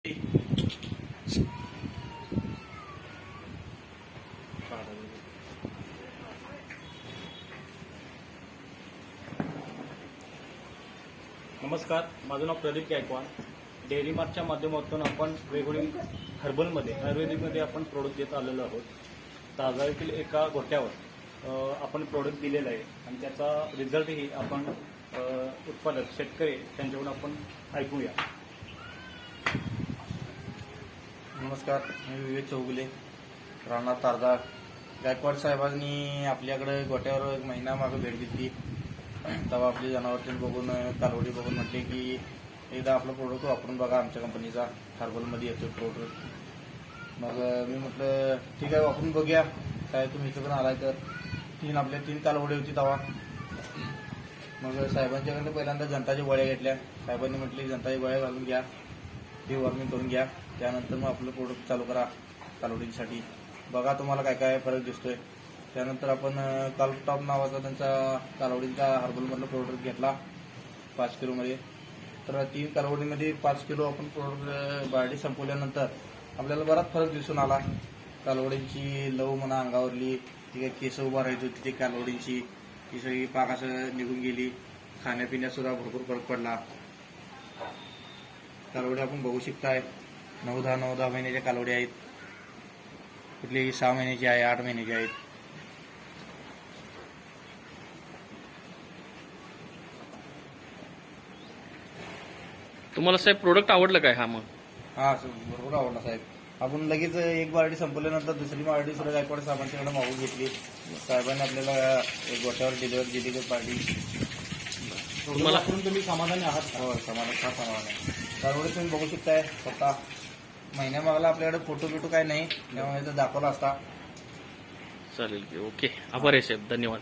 नमस्कार, माझं नाव प्रदीप गायकवाड. डेअरी मार्टच्या माध्यमातून आपण वेगवेगळी हर्बलमध्ये आयुर्वेदिकमध्ये आपण प्रोडक्ट देत आलेलो आहोत. ताजा येथील एका गोठ्यावर आपण प्रोडक्ट दिलेलं आहे आणि त्याचा रिझल्टही आपण उत्पादक शेतकरी त्यांच्याकडून आपण ऐकूया. नमस्कार, मी विवेक चौगुले, राहणार तारदाळ. गायकवाड साहेबांनी आपल्याकडे गोट्यावर एक महिना मागे भेट दिली. तेव्हा आपली जनावरती बघून कालवडी बघून म्हटले की एकदा आपला प्रोडक्ट वापरून बघा, आमच्या कंपनीचा हर्बलमध्ये येतो प्रोडक्ट. मग मी म्हटलं ठीक आहे, वापरून बघूया. काय तुम्ही इथं पण आलाय तर आपल्या तीन कालवडी होती तेव्हा. मग साहेबांच्याकडनं पहिल्यांदा जनताच्या गोळ्या घेतल्या. साहेबांनी म्हटले जनताच्या गोळ्या घालून घ्या, ते वॉर्मिंग करून घ्या, त्यानंतर मग आपलं प्रोडक्ट चालू करा कालवडींसाठी. बघा तुम्हाला काय काय फरक दिसतोय. त्यानंतर आपण कालटॉप नावाचा त्यांचा कालवडींचा हर्बलमधला प्रोडक्ट घेतला 5 किलोमध्ये. तर 3 कालवडीमध्ये 5 किलो आपण प्रोडक्ट बारडी संपवल्यानंतर आपल्याला बराच फरक दिसून आला. कालवडींची लव म्हणा अंगावरली ती काही केस उभा राहत होती, ती कालवडींची ती सगळी पाक असं निघून गेली. खाण्यापिण्यात सुद्धा भरपूर फरक पडला. कालवडी आपण बघू शकताय, 9-10 महिन्याच्या कालवडी आहेत. कुठली 6 महिन्याची आहे, 8 महिन्याची आहेत. तुम्हाला साहेब प्रोडक्ट आवडलं काय? मग हा भरपूर आवडला साहेब. आपण लगेच एक बारडी संपवल्यानंतर दुसरी बारडी सुद्धा गायकवाड साहेबांच्याकडे मागून घेतली. साहेबांनी आपल्याला एक गोट्यावर डिलिव्हर दिली की बारडी. तुम्हाला तुम्ही समाधानी आहात? हो, समाधान आहे. कालवडी तुम्ही बघू शकताय स्वतः. महिन्या मागला आपल्याकडे फोटो बिटो काय नाही, त्यामुळे दाखवला असता. चालेल की. ओके, आभार आहे साहेब, धन्यवाद.